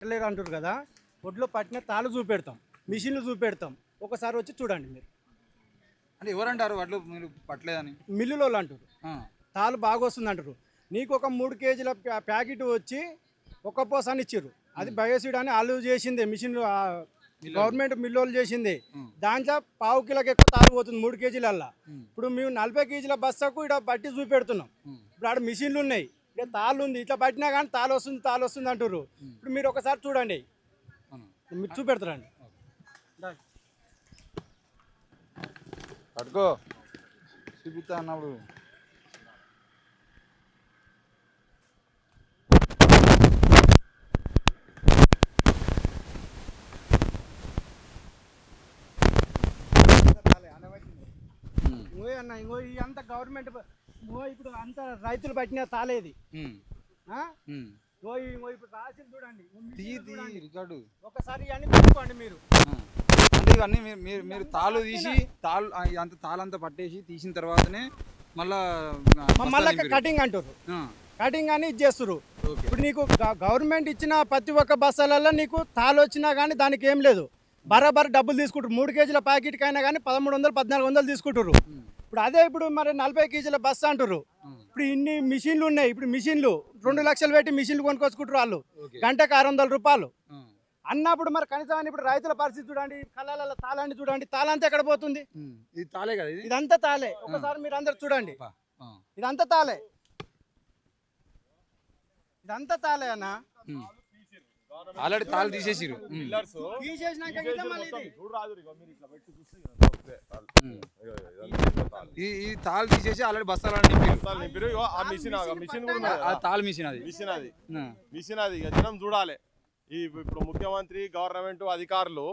పట్టలేరు అంటారు కదా, ఒడ్లో పట్టిన తాళ్ళు చూపెడతాం, మిషన్లు చూపెడతాం, ఒకసారి వచ్చి చూడండి మీరు. అంటే ఎవరంటారు వడ్లు మీరు పట్టలేదని? మిల్లులో అంటారు ఆ, తాళ్ళు బాగా వస్తుంది అంటారు. నీకు ఒక 3 కేజీల ప్యాకెట్ వచ్చి ఒక పోసాన్ని ఇచ్చారు. అది బయోసిడ్ అని వాళ్ళు చేసిందే, మిషన్ గవర్నమెంట్ మిల్లోళ్ళు చేసిందే. దాంట్లో పావు కిలోకి ఎక్కువ తాళ్ళు పోతుంది 3 కేజీలల్లా. ఇప్పుడు మేము 40 కేజీల బస్తాకు ఇక్కడ బట్టి చూపెడుతున్నాం. ఇప్పుడు ఆడ మిషన్లు ఉన్నాయి, ఇక్కడ తాళ్ళు ఉంది, ఇట్లా పట్టినా కానీ తాళ్ళు వస్తుంది అంటారు. ఇప్పుడు మీరు ఒకసారి చూడండి, అవును. మీరు చూపెడతారండి. పట్టుకో చూపిస్తా అన్నప్పుడు ఇంకో అన్న ఇంకో ఈ అంత గవర్నమెంట్ ఇప్పుడు అంత రైతులు పట్టిన తాలేది. ఇప్పుడు రాసి చూడండి, రికార్డు ఒకసారి ఇవన్నీ తీసుకోండి మీరు. అంటే ఇవన్నీ మీరు తాళ్ళు తీసి అంత తాళ్ళంతా పట్టేసి తీసిన తర్వాతనే మళ్ళీ కటింగ్ అంటారు. కటింగ్ అని ఇది చేస్తారు. ఇప్పుడు నీకు గవర్నమెంట్ ఇచ్చిన ప్రతి ఒక్క బస్సాలలో నీకు తాళ్ళు వచ్చినా కానీ దానికి ఏం లేదు, బరాబర్ డబ్బులు తీసుకుంటారు. 3 కేజీల ప్యాకెట్కి అయినా కానీ 1300 1400 తీసుకుంటారు. ఇప్పుడు అదే ఇప్పుడు మరి 40 కేజీల బస్సు అంటారు. ఇప్పుడు ఇన్ని మిషన్లు ఉన్నాయి. ఇప్పుడు మిషన్లు 2 లక్షలు పెట్టి మిషన్లు కొనుక్కొచ్చుకుంటారు వాళ్ళు, గంటకు 600 రూపాయలు అన్నప్పుడు మరి కనీసం ఇప్పుడు రైతుల పరిస్థితి చూడండి. కళ్ళాల తాళండి చూడండి, తాళంతా ఎక్కడ పోతుంది? ఇది తాళే కదా, ఇదంతా తాళే. ఒకసారి మీరు అందరు చూడండి, ఇదంతా తాళే, ఇదంతా తాళే అన్న. ఆల్రెడీ తాళ్ళు తీసేసిరు. ఈ తాళ్ళు తీసేసి ఆల్రెడీ బస్తాలు నింపారు. తాళ మిషన్ అది జనం చూడాలి. ఇప్పుడు ముఖ్యమంత్రి, గవర్నమెంట్ అధికారులు,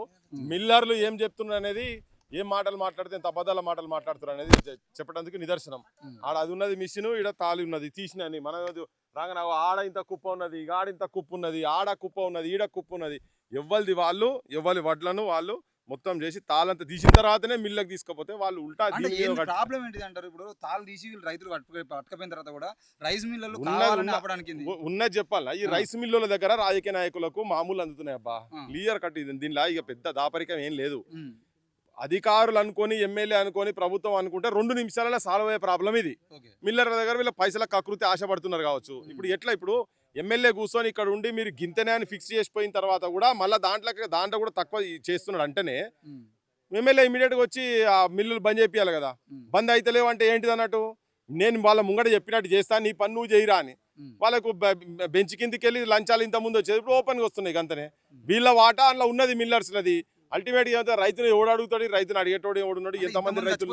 మిల్లర్లు ఏం చెప్తున్నారు అనేది, ఏం మాటలు మాట్లాడితే ఎంత అబద్ధాల మాటలు మాట్లాడుతున్నారు అనేది చెప్పడానికి నిదర్శనం. ఆడ అది ఉన్నది మిషన్, ఈడ తాళి ఉన్నది తీసినని మనం రాగానే ఆడ ఇంత కుప్ప ఉన్నది, ఆడ ఇంత కుప్ప ఉన్నది, ఆడ కుప్ప ఉన్నది, ఈడ కుప్ప ఉన్నది. ఎవ్వరిది వాళ్ళు, ఎవరి వడ్లను వాళ్ళు మొత్తం చేసి తాళంతా తీసిన తర్వాతనే మిల్లుకి తీసుకపోతే వాళ్ళు ఉల్టా. ప్రాబ్లం ఏంటిది అంటారు? ఇప్పుడు తాళ్ళు తీసి రైతులు పట్టుకపోయిన తర్వాత కూడా రైస్ మిల్లులు ఉన్నది చెప్పాలా? ఈ రైస్ మిల్లుల దగ్గర రాజకీయ నాయకులకు మామూలు అందుతున్నాయి అబ్బా, క్లియర్ కట్. దీనిలో ఇక పెద్ద దాపరికం ఏం లేదు. అధికారులు అనుకొని, ఎమ్మెల్యే అనుకొని, ప్రభుత్వం అనుకుంటే 2 నిమిషాలలో సాల్వ్ అయ్యే ప్రాబ్లం ఇది. మిల్లర్ల దగ్గర వీళ్ళ పైసల కకృతి ఆశపడుతున్నారు కావచ్చు. ఇప్పుడు ఎట్లా, ఇప్పుడు ఎమ్మెల్యే కూర్చొని ఇక్కడ ఉండి మీరు గింతనే అని ఫిక్స్ చేసిపోయిన తర్వాత కూడా మళ్ళీ దాంట్లో కూడా తక్కువ చేస్తున్నాడు అంటేనే ఎమ్మెల్యే ఇమీడియట్గా వచ్చి ఆ మిల్లులు బంద్ చేయాలి కదా. బంద్ అయితే లేవు అంటే ఏంటిది అన్నట్టు, నేను వాళ్ళ ముంగట చెప్పినట్టు చేస్తాను, నీ పని నువ్వు చేయరా అని. వాళ్ళకు బెంచ్ కిందికి వెళ్ళి లంచాలు ఇంత ముందు వచ్చేది, ఇప్పుడు ఓపెన్గా వస్తున్నాయి అంతనే. వీళ్ళ వాటా అందులో ఉన్నది మిల్లర్స్లది. అల్టిమేట్ గా రైతును ఎవడు అడుగుతాడు? రైతును అడిగేటోడు ఎవడున్నాడు? ఎంతమంది రైతులు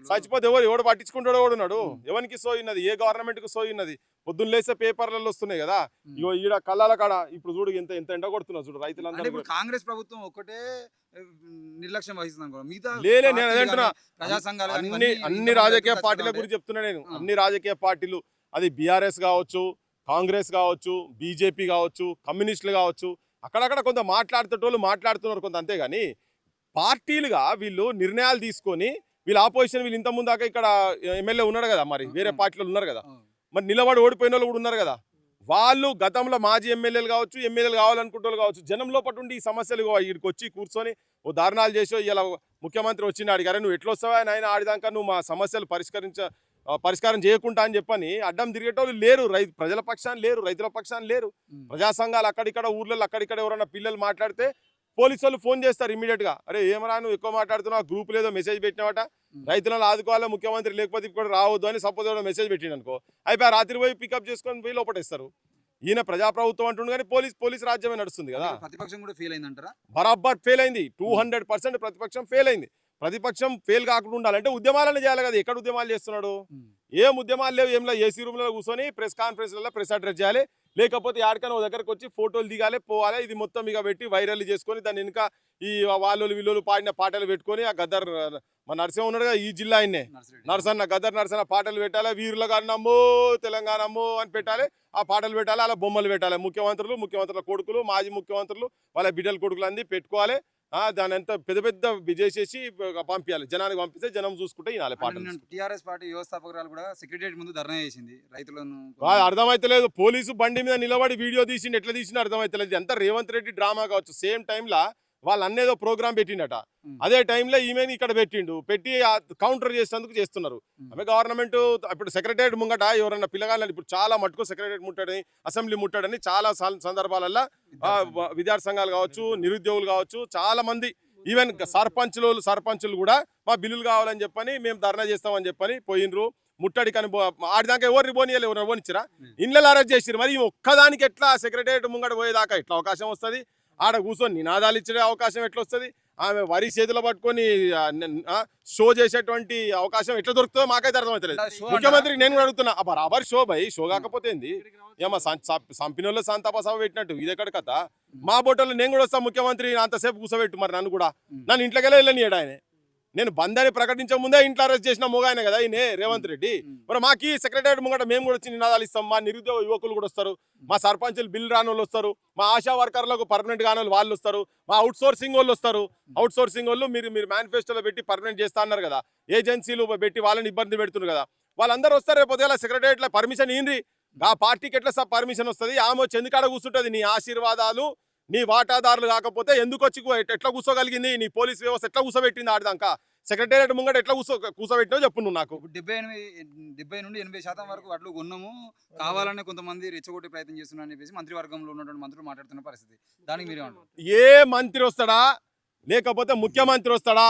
చచ్చిపోతే ఎవడు పట్టించుకుంటాడు? ఎవడున్నాడు? ఎవరికి సోయినది? ఏ గవర్నమెంట్ కు సోయినది? పొద్దున్న లేసే పేపర్లలో వస్తున్నాయి కదా. ఇగో ఈడ కళ్ళాల కాడ ఇప్పుడు చూడు ఎంత ఎండ కొడుతున్నా చూడు రైతులందరూ. కాంగ్రెస్ ప్రభుత్వం ఒక్కటే నిర్లక్ష్యం వహిస్తుంది. ప్రజా సంఘాలు అన్ని రాజకీయ పార్టీల గురించి చెప్తున్నా నేను. అన్ని రాజకీయ పార్టీలు, అది బీఆర్ఎస్ కావచ్చు, కాంగ్రెస్ కావచ్చు, బీజేపీ కావచ్చు, కమ్యూనిస్టులు కావచ్చు, అక్కడక్కడ కొంత మాట్లాడుతున్నారు కొంత, అంతేగాని పార్టీలుగా వీళ్ళు నిర్ణయాలు తీసుకొని వీళ్ళు ఆపోజిషన్, వీళ్ళు ఇంతకుముందు దాకా ఇక్కడ ఎమ్మెల్యే ఉన్నాడు కదా, మరి వేరే పార్టీలు ఉన్నారు కదా, మరి నిలబడి ఓడిపోయిన వాళ్ళు కూడా ఉన్నారు కదా. వాళ్ళు గతంలో మాజీ ఎమ్మెల్యేలు కావచ్చు, ఎమ్మెల్యేలు కావాలనుకుంటే కావచ్చు, జనంలో పట్టు ఉండి ఈ సమస్యలు వీడికి వచ్చి కూర్చొని ఓ ధారణాలు చేసో, ఇలా ముఖ్యమంత్రి వచ్చిన అడిగారు, నువ్వు ఎట్లా వస్తావా ఆయన ఆడిదాకా నువ్వు మా సమస్యలు పరిష్కారం చేయకుండా అని చెప్పని అడ్డం తిరిగేటోళ్ళు లేరు. ప్రజల పక్షాన్ని లేరు, రైతుల పక్షాన్ని లేరు. ప్రజా సంఘాలు అక్కడిక్కడ ఊర్లలో అక్కడిక్కడ ఎవరైనా పిల్లలు మాట్లాడితే పోలీసు వాళ్ళు ఫోన్ చేస్తారు ఇమీడియట్ గా, అరే ఏమరా నువ్వు ఎక్కువ మాట్లాడుతున్నావు, గ్రూప్ లేదో మెసేజ్ పెట్టినవాట, రైతులను ఆదుకోవాలి ముఖ్యమంత్రి లేకపోతే ఇప్పుడు రావద్దు అని సపోజ్ ఎవరో మెసేజ్ పెట్టిండు అనుకో, అయిపోయి రాత్రి పోయి పికప్ చేసుకొని పోయి లోపటేస్తారు. ఈయన ప్రజాప్రభుత్వం అంటుండు కానీ పోలీస్ రాజ్యమే నడుస్తుంది కదా. ప్రతిపక్షం కూడా ఫెయిల్ అయిందంటారా? బరాబర్ ఫెయిల్ అయింది. 200% ప్రతిపక్షం ఫెయిల్ అయింది. ప్రతిపక్షం ఫెయిల్ కాకుండా ఉండాలంటే ఉద్యమాలను చేయాలి కదా. ఎక్కడ ఉద్యమాలు చేస్తున్నాడు? ఏం ఉద్యమాలు లేవు. ఏంలా ఏసీ రూమ్లో కూర్చొని ప్రెస్ కాన్ఫరెన్స్లలో ప్రెస్ అడ్రస్ చేయాలి, లేకపోతే ఆడికైనా ఓ దగ్గరకు వచ్చి ఫోటోలు దిగాలి, పోవాలి. ఇది మొత్తం ఇక పెట్టి వైరల్ చేసుకొని దాన్ని వెనుక ఈ వాళ్ళు వీళ్ళు పాడిన పాటలు పెట్టుకొని ఆ గద్దర్ మన నరసింహ ఉన్నాడు కదా ఈ జిల్లా ఆయన్నే నరసన్న, గద్దర్ నరసన్న పాటలు పెట్టాలి, వీరులకు అన్నమ్మో తెలంగాణ అమ్మో అని పెట్టాలి, ఆ పాటలు పెట్టాలి, అలా బొమ్మలు పెట్టాలి. ముఖ్యమంత్రుల కొడుకులు, మాజీ ముఖ్యమంత్రులు, వాళ్ళ బిడ్డల కొడుకులు అంది పెట్టుకోవాలి. దాని అంతా పెద్ద పెద్ద చేసేసి పంపించాలి, జనానికి పంపిస్తే జనం చూసుకుంటే వినాలి పాటలు. టీఆర్ఎస్ పార్టీ వ్యవస్థాపకురాలు కూడా సెక్రటరియట్ ముందు ధర్నా చేసింది రైతులను. అర్థమైతలేదు, పోలీసు బండి మీద నిలబడి వీడియో తీసిండు, ఎట్లా తీసిండు అర్థమైతలేదు. ఎంత రేవంత్ రెడ్డి డ్రామా కావచ్చు. సేమ్ టైంలో వాళ్ళు అన్నేదో ప్రోగ్రామ్ పెట్టిండట, అదే టైంలో ఈమెని ఇక్కడ పెట్టి కౌంటర్ చేసేందుకు చేస్తున్నారు. ఆమె గవర్నమెంట్ ఇప్పుడు సెక్రటరియట్ ముంగట ఎవరన్నా పిల్లగాళ్ళని ఇప్పుడు చాలా మటుకు సెక్రటరియట్ ముట్టాడని, అసెంబ్లీ ముట్టాడని చాలా సందర్భాలలో విద్యార్థి సంఘాలు కావచ్చు, నిరుద్యోగులు కావచ్చు, చాలా మంది ఈవెన్ సర్పంచులు కూడా మా బిల్లులు కావాలని చెప్పని మేము ధర్నా చేస్తామని చెప్పని పోయినరు. ముట్టడి కానీ ఆడిదాకా ఎవరిని పోనీయాలి, ఎవరిని పోనిచ్చిరా, ఇళ్ళలో అరెస్ట్ చేసిరు. మరి ఒక్కదానికి ఎట్లా సెక్రటరియట్ ముంగట పోయేదాకా ఎట్లా అవకాశం వస్తుంది? ఆడ కూర్చొని నినాదాలు ఇచ్చే అవకాశం ఎట్లా వస్తుంది? ఆమె వరి చేతులు పట్టుకొని షో చేసేటువంటి అవకాశం ఎట్లా దొరుకుతుందో మాకైతే అర్థమవుతలేదు. ముఖ్యమంత్రికి నేను కూడా అడుగుతున్నా, బరాబర్ షో షో కాకపోతే ఏంది? ఏమో సంపినోళ్ళు సంతాప సభ పెట్టినట్టు ఇది ఎక్కడ కథ? మా బోటోళ్ళు నేను కూడా వస్తాను, ముఖ్యమంత్రి అంతసేపు కూర్చోబెట్టు, మరి నన్ను కూడా నన్ను ఇంట్లోకి వెళ్ళనియడు ఆయన. నేను బంద్ అని ప్రకటించే ముందే ఇంట్లో అరెస్ట్ చేసిన మొగాయన కదా ఈయన రేవంత్ రెడ్డి. మరి మాకు సెక్రటరియట్ ముంగట మేము కూడా వచ్చి నినాదాలు ఇస్తాం, మా నిరుద్యోగ యువకులు కూడా వస్తారు, మా సర్పంచులు బిల్లు రాని వాళ్ళు వస్తారు, మా ఆశా వర్కర్లకు పర్మనెంట్ కాని వాళ్ళు వస్తారు, మా అవుట్ సోర్సింగ్ వాళ్ళు వస్తారు. అవుట్ సోర్సింగ్ వాళ్ళు మీరు మేనిఫెస్టోలో పెట్టి పర్మనెంట్ చేస్తా అన్నారు కదా, ఏజెన్సీలు పెట్టి వాళ్ళని ఇబ్బంది పెడుతున్నారు కదా, వాళ్ళందరూ వస్తారు. రేపు ఉదయాల సెక్రటరియట్లో పర్మిషన్ ఇయ్యండి, ఆ పార్టీకి ఎట్లా పర్మిషన్ వస్తుంది? ఆమె వచ్చి ఎందుకాడ కూర్చుంటుంది? నీ ఆశీర్వాదాలు నీ వాటాదారులు కాకపోతే ఎందుకు వచ్చి ఎట్లా కూర్చోగలిగింది? నీ పోలీస్ వ్యవస్థ ఎట్లా కూర్చోబెట్టింది ఆడదాకా? సెక్రటరియట్ ముంగట ఎట్లా కూర్చోబెట్టినో చెప్పు నువ్వు నాకు. 70 నుండి 80% వరకు వడ్లు కొన్నాము, కావాలనే కొంతమంది రెచ్చగొట్టే ప్రయత్నం చేస్తున్నారని చెప్పేసి మంత్రివర్గంలో ఉన్నటువంటి మంత్రులు మాట్లాడుతున్న పరిస్థితి. దానికి మీరేమంటారు? ఏ మంత్రి వస్తాడా లేకపోతే ముఖ్యమంత్రి వస్తాడా?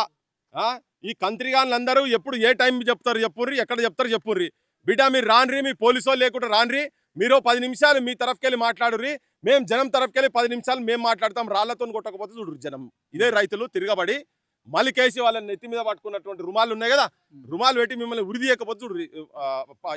ఈ కంత్రిగాళ్ళందరూ ఎప్పుడు ఏ టైం చెప్తారు చెప్పుర్రి, ఎక్కడ చెప్తారు చెప్పుర్రి. బిడ్డ మీరు రాన్రి, మీ పోలీసు వాళ్ళు లేకుండా రాన్రి, మీరు 10 నిమిషాలు మీ తరఫుకెళ్ళి మాట్లాడుర్రి, మేము జనం తరఫుకెళ్ళి 10 నిమిషాలు మేము మాట్లాడతాం. రాళ్లతో కొట్టకపోతే చూడు జనం. ఇదే రైతులు తిరగబడి మలికేసి వాళ్ళని నెత్తి మీద పట్టుకున్నటువంటి రుమాలు ఉన్నాయి కదా, రుమాలు పెట్టి మిమ్మల్ని ఉరిదీయకపోతే చూడు.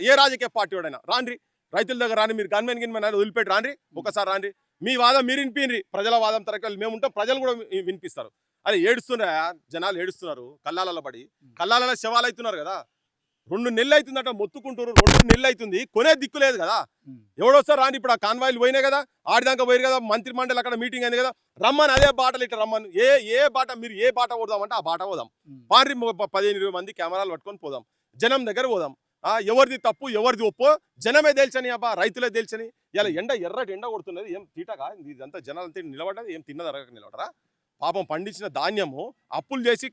ఏ రాజకీయ పార్టీ వాడైనా రాన్రి, రైతుల దగ్గర రాని, మీరు గన్మెన్ వదిలిపెట్టి రాన్రి, ఒకసారి రాన్రి, మీ వాదం మీరు వినిపిండి, ప్రజల వాదం తరగతి మేము ఉంటాం, ప్రజలు కూడా వినిపిస్తారు. అదే ఏడుస్తున్నారా జనాలు, ఏడుస్తున్నారు కల్లాలలో పడి, కల్లాలలో శవాలు అవుతున్నారు కదా. 2 నెలలు అవుతుందట మొత్తుకుంటారు, 2 నెలలు అవుతుంది, కొనే దిక్కు లేదు కదా. ఎవడొస్తారు రాని? ఇప్పుడు ఆ కాన్వాయిలు పోయినాయి కదా, ఆడిదాకా పోయారు కదా, మంత్రి మండలి అక్కడ మీటింగ్ అయింది కదా, రమ్మని అదే బాటలు ఇట్లా రమ్మని. ఏ బాట మీరు ఏ బాట పోదామంటే ఆ బాట పోదాం. పారి 15-20 మంది కెమెరాలు పట్టుకొని పోదాం, జనం దగ్గర పోదాం. ఎవరిది తప్పు ఎవరిది ఒప్పో జనమే తేల్చని, రైతులే తేల్చని. ఇలా ఎర్రటి ఎండ కొడుతున్నది, ఏం తీటగా ఇదంతా జనాలంతా నిలబడ్డది, ఏం తిన్నదరగ నిలబడరా? పాపం పండించిన ధాన్యము, అప్పులు చేసి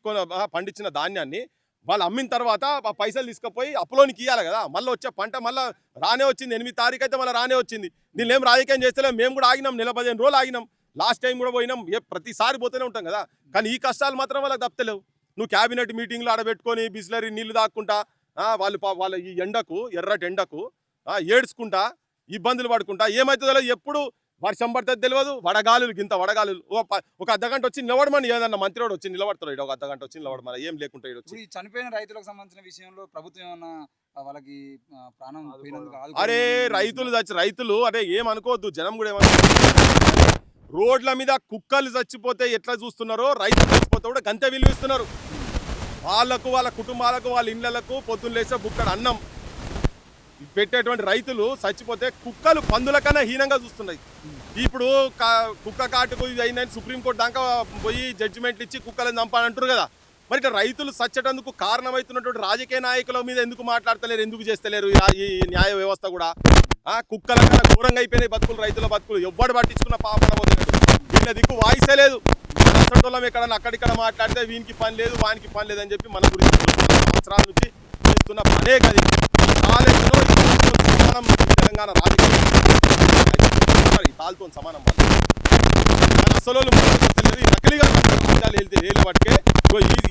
పండించిన ధాన్యాన్ని వాళ్ళు అమ్మిన తర్వాత ఆ పైసలు తీసుకుపోయి అప్పులోనికి ఇవ్వాలి కదా. మళ్ళీ వచ్చే పంట మళ్ళీ రానే వచ్చింది, 8 తారీఖు అయితే మళ్ళీ రానే వచ్చింది. దీన్ని ఏం రాజకీయం చేస్తలేం, మేము కూడా ఆగినాం, 15 రోజులు ఆగినాం. లాస్ట్ టైం కూడా పోయినాం, ప్రతిసారి పోతూనే ఉంటాం కదా. కానీ ఈ కష్టాలు మాత్రం వాళ్ళకి తప్పలేవు. నువ్వు క్యాబినెట్ మీటింగ్లో ఆడబెట్టుకొని బిస్లరీ నీళ్లు దాక్కుంటా, వాళ్ళ ఈ ఎండకు, ఎర్రటి ఎండకు ఏడ్చుకుంటా, ఇబ్బందులు పడుకుంటా, ఏమవుతుందో ఎప్పుడు వర్షం పడుతుంది తెలియదు, వడగాలులు గింత వడగాలులు. ఒక అర్ధగంట వచ్చి నిలబడమని ఏదన్నా మంత్రి వాడు వచ్చి నిలబడతాడు, ఒక అర్ధగంట వచ్చి నిలబడమని, ఏం లేకుంటే ఈ చనిపోయిన రైతులకు సంబంధించిన విషయంలో ప్రభుత్వం ఏమన్నా వాళ్ళకి ప్రాణం పోయినందుకు? అరే రైతులు అరే ఏమనుకోవద్దు, జనం కూడా ఏమనుకోవద్దు. రోడ్ల మీద కుక్కలు చచ్చిపోతే ఎట్లా చూస్తున్నారో, రైతులు చచ్చిపోతే కూడా గంతే విలువిస్తున్నారు. వాళ్ళకు, వాళ్ళ కుటుంబాలకు, వాళ్ళ ఇళ్ళకు పొద్దున్న లేచే బుక్కడు అన్నం పెట్టేటువంటి రైతులు చచ్చిపోతే కుక్కలు పందుల కన్నా హీనంగా చూస్తున్నాయి. ఇప్పుడు కుక్క కాటుకు అయినని సుప్రీంకోర్టు దాకా పోయి జడ్జిమెంట్లు ఇచ్చి కుక్కలను చంపాలంటారు కదా. మరి ఇట్లా రైతులు చచ్చేటందుకు కారణమవుతున్నటువంటి రాజకీయ నాయకుల మీద ఎందుకు మాట్లాడతలేరు, ఎందుకు చేస్తలేరు ఈ న్యాయ వ్యవస్థ కూడా? కుక్కల కన్నా ఘోరంగా అయిపోయినాయి బతుకులు, రైతుల బతుకులు. ఎవ్వడు పట్టించుకున్న పాపన పోతున్నాడు, వీళ్ళ దిక్కు వాయిసే లేదు. మనసంటోళ్ళం ఎక్కడన్నా అక్కడిక్కడ మాట్లాడితే వీనికి పని లేదు, వానికి పని లేదని చెప్పి మన గురించి సంవత్సరాల నుంచి చేస్తున్న పనే కది. కాలేజీలో తెలంగాణ రాజకీయ తాళ్ళతో సమానం. అసలు నకిలీగా ఏళ్ళు పట్టుకే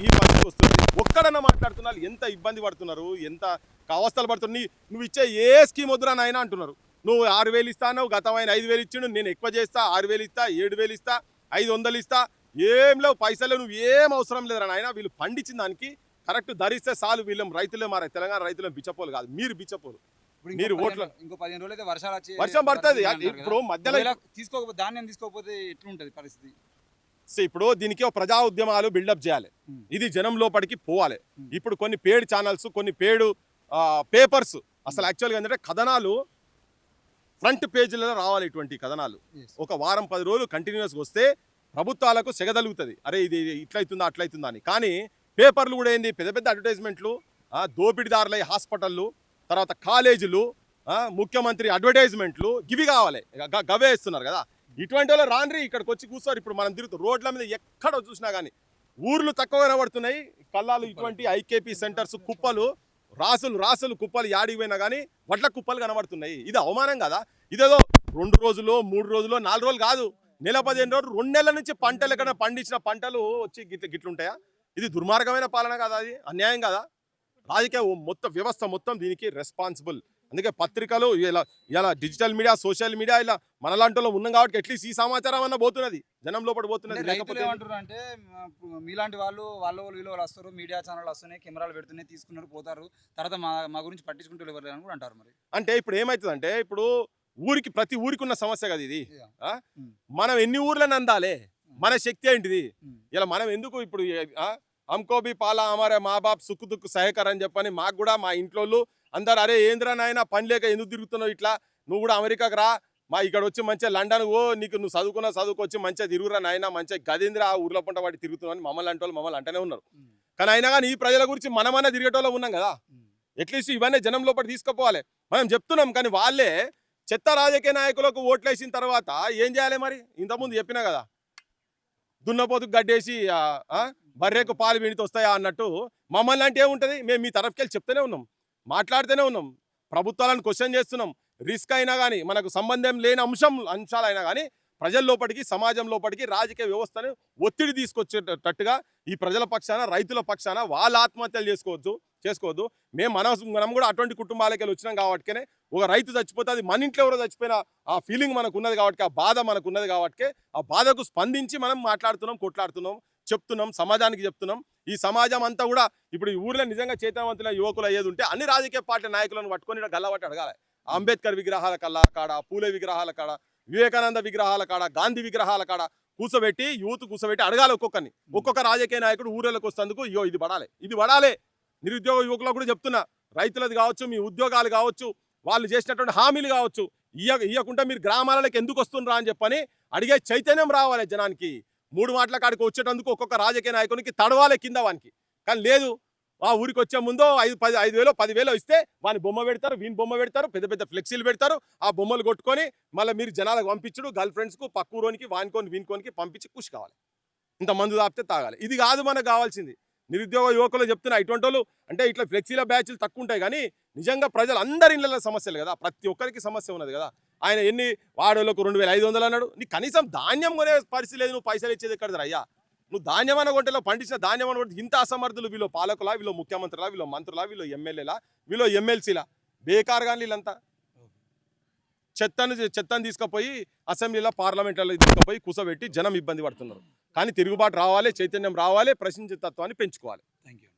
ఈ పరిస్థితి వస్తుంది. ఒక్కడన్నా మాట్లాడుతున్నారు, ఎంత ఇబ్బంది పడుతున్నారు, ఎంత అవస్థలు పడుతున్నారు. నువ్వు ఇచ్చే ఏ స్కీమ్ వద్దురా నాయన అంటున్నారు. నువ్వు 6,000 ఇస్తాను, గతమైన 5,000 ఇచ్చిండు, నేను ఎక్కువ చేస్తా, 6,000 ఇస్తా, 7,000 ఇస్తా, 500 ఇస్తా, ఏం లేవు పైసలు, నువ్వు ఏం అవసరం లేదురా నాయన. వీళ్ళు పండించిన దానికి కరెక్ట్ ధరిస్తే చాలు. వీళ్ళం రైతులే, మారే తెలంగాణ రైతులే బిచ్చపోలు కాదు, మీరు బిచ్చపోలు. మీరు ఓట్ల ఇంకో 15 రోజులు అయితే వర్షం పడుతుంది. ఇప్పుడు మధ్యలో ధాన్యం తీసుకోకపోతే ఎట్లుంటది పరిస్థితి? ఇప్పుడు దీనికి ఒక ప్రజా ఉద్యమాలు బిల్డప్ చేయాలి, ఇది జనం లోపలికి పోవాలి. ఇప్పుడు కొన్ని పేడ్ ఛానల్స్, కొన్ని పేడ్ పేపర్స్, అసలు యాక్చువల్గా ఏంటంటే కథనాలు ఫ్రంట్ పేజీలలో రావాలి. ఇటువంటి కథనాలు ఒక వారం 10 రోజులు కంటిన్యూస్గా వస్తే ప్రభుత్వాలకు సెగదలుగుతుంది, అరే ఇది ఇట్లయితుందా అట్లయితుందా అని. కానీ పేపర్లు కూడా ఏంది, పెద్ద పెద్ద అడ్వర్టైజ్మెంట్లు, దోపిడీదారులై హాస్పిటళ్ళు, తర్వాత కాలేజీలు, ముఖ్యమంత్రి అడ్వర్టైజ్మెంట్లు గివి కావాలి, గవే ఇస్తున్నారు కదా. ఇటువంటి వాళ్ళు రాన్రి ఇక్కడికి వచ్చి కూర్చోరు. ఇప్పుడు మనం తిరుగుతాం రోడ్ల మీద ఎక్కడ చూసినా కానీ ఊర్లు తక్కువ కనబడుతున్నాయి, కళ్ళాలు ఇటువంటి ఐకేపీ సెంటర్స్ కుప్పలు, రాసులు కుప్పలు యాడికి పోయినా కానీ వడ్ల కుప్పలు కనబడుతున్నాయి. ఇది అవమానం కదా. ఇదేదో 2 రోజులు 3 రోజులు 4 రోజులు కాదు, నెల 15 రోజులు 2 నెలల నుంచి పంటలు ఎక్కడ పండించిన పంటలు వచ్చి గిట్లుంటాయా? ఇది దుర్మార్గమైన పాలన కదా, అది అన్యాయం కదా. రాజకీయ మొత్తం వ్యవస్థ మొత్తం దీనికి రెస్పాన్సిబుల్. అందుకే పత్రికలు ఇలా డిజిటల్ మీడియా, సోషల్ మీడియా ఇలా మనలాంటి ఉన్నాం కాబట్టి అట్లీస్ట్ ఈ సమాచారం అన్న పోతున్నది, జనం లోపల పోతున్నది. రైతులు ఏమంటారు అంటే మీలాంటి వాళ్ళు వీళ్ళు వస్తారు, మీడియా ఛానల్ వస్తున్నాయి, కెమెరాలు పెడుతున్నాయి, తీసుకున్నారు పోతారు, తర్వాత మా గురించి పట్టించుకుంటూ ఎవరు అని కూడా అంటారు. మరి అంటే ఇప్పుడు ఏమవుతుందంటే, ఇప్పుడు ప్రతి ఊరికి ఉన్న సమస్య కదా ఇది. మనం ఎన్ని ఊర్లను అందాలే, మన శక్తి ఏంటిది? ఇలా మనం ఎందుకు ఇప్పుడు హమ్కో భీ పాలా హమారే మా బాప్ సుక్కు దుక్కు సహకారం అని చెప్పని మాకు కూడా మా ఇంట్లో అందరు అరే ఏంద్రా నాయన పని లేక ఎందుకు తిరుగుతున్నావు ఇట్లా, నువ్వు కూడా అమెరికాకు రా, మా ఇక్కడ వచ్చి మంచిగా లండన్ నువ్వు చదువుకొచ్చి మంచిగా తిరుగురా నాయన, మంచిగా గదేంద్ర ఆ ఊర్లో పంట వాటి తిరుగుతున్నావు మమ్మల్ని అంటే మమ్మల్ని అంటేనే ఉన్నారు. కానీ అయినా కానీ ఈ ప్రజల గురించి మనమన్నా తిరిగేటోళ్ళం ఉన్నాం కదా. అట్లీస్ట్ ఇవన్నీ జనం లోపల తీసుకుపోవాలి. మనం చెప్తున్నాం కానీ వాళ్ళే చెత్త రాజకీయ నాయకులకు ఓట్లేసిన తర్వాత ఏం చేయాలి మరి? ఇంతకుముందు చెప్పినా కదా, దున్నపోతుకు గడ్డేసి బర్రెకు పాలు వినితో వస్తాయా అన్నట్టు మమ్మల్ని అంటే ఏముంటుంది, మేము మీ తరఫుకెళ్ళి చెప్తూనే ఉన్నాం, మాట్లాడుతూనే ఉన్నాం, ప్రభుత్వాలను క్వశ్చన్ చేస్తున్నాం. రిస్క్ అయినా కానీ మనకు సంబంధం లేని అంశాలైనా కానీ ప్రజల లోపలికి, సమాజం లోపలికి, రాజకీయ వ్యవస్థను ఒత్తిడి తీసుకొచ్చేటట్టుగా ఈ ప్రజల పక్షాన, రైతుల పక్షాన వాళ్ళ ఆత్మహత్యలు చేసుకోవద్దు. మనం కూడా అటువంటి కుటుంబాలకి వచ్చినాం కాబట్టినే ఒక రైతు చచ్చిపోతే అది మన ఇంట్లో ఎవరో చచ్చిపోయినా ఆ ఫీలింగ్ మనకు ఉన్నది కాబట్టి, ఆ బాధ మనకు ఉన్నది కాబట్టి ఆ బాధకు స్పందించి మనం మాట్లాడుతున్నాం, కొట్లాడుతున్నాం, చెప్తున్నాం, సమాజానికి చెప్తున్నాం. ఈ సమాజం అంతా కూడా ఇప్పుడు ఈ ఊర్లో నిజంగా చైతన్యవంతుల యువకులు అయ్యేది ఉంటే అన్ని రాజకీయ పార్టీ నాయకులను పట్టుకొని గల్లబట్టి అడగాలి. అంబేద్కర్ విగ్రహాల కాడ, పూలే విగ్రహాల కాడ, వివేకానంద విగ్రహాల కాడ, గాంధీ విగ్రహాల కాడ కూర్చోబెట్టి యూత్ అడగాలి. ఒక్కొక్క రాజకీయ నాయకుడు ఊర్లకు వస్తేందుకు ఇది పడాలి. నిరుద్యోగ యువకులకు కూడా చెప్తున్నా, రైతులది కావచ్చు, మీ ఉద్యోగాలు కావచ్చు, వాళ్ళు చేసినటువంటి హామీలు కావచ్చు, ఇయ్యకుండా మీరు గ్రామాలకు ఎందుకు వస్తుండ్రా అని చెప్పని అడిగే చైతన్యం రావాలి జనానికి. 3 మాటల కాడికి వచ్చేటందుకు ఒక్కొక్క రాజకీయ నాయకునికి తడవాలి కింద వానికి. కానీ లేదు, ఆ ఊరికి వచ్చే ముందు 5,000 10,000 ఇస్తే వాని బొమ్మ పెడతారు, వీని బొమ్మ పెడతారు, పెద్ద పెద్ద ఫ్లెక్సీలు పెడతారు, ఆ బొమ్మలు కొట్టుకొని మళ్ళీ మీరు జనాలకు పంపించడు, గర్ల్ ఫ్రెండ్స్కు పక్కూరోనికి వీనికోనికి పంపించి ఖుషి కావాలి, ఇంత మందు తాపితే తాగాలి. ఇది కాదు మనకు కావాల్సింది. నిరుద్యోగ యువకులు చెప్తున్నా, ఇటువంటి వాళ్ళు అంటే ఇట్లా ఫ్లెక్సీల బ్యాచ్లు తక్కువ ఉంటాయి కానీ నిజంగా ప్రజలు అందరి ఇళ్ళ సమస్యలు కదా, ప్రతి ఒక్కరికి సమస్య ఉన్నది కదా. ఆయన ఎన్ని వాడోళ్ళకు 2,500 అన్నాడు, నీకు కనీసం ధాన్యం కొనే పరిస్థితి లేదు, నువ్వు పైసలు ఇచ్చేది ఎక్కడ అయ్యా? నువ్వు ధాన్యం అన్న కొంటలో పండించిన ధాన్యం అన్న ఇంత అసమర్థులు వీళ్ళు పాలకులా, వీళ్ళు ముఖ్యమంత్రులా, వీళ్ళు మంత్రులా, వీళ్ళు ఎమ్మెల్యేలా, వీళ్ళు ఎమ్మెల్సీలా, బేకారుగా వీళ్ళంతా చెత్తను తీసుకుపోయి అసెంబ్లీలో, పార్లమెంట్లో తీసుకుపోయి కూర్చోబెట్టి జనం ఇబ్బంది పడుతున్నారు. కానీ తిరుగుబాటు రావాలి, చైతన్యం రావాలి, ప్రశ్నించే తత్వాన్ని పెంచుకోవాలి. Thank you.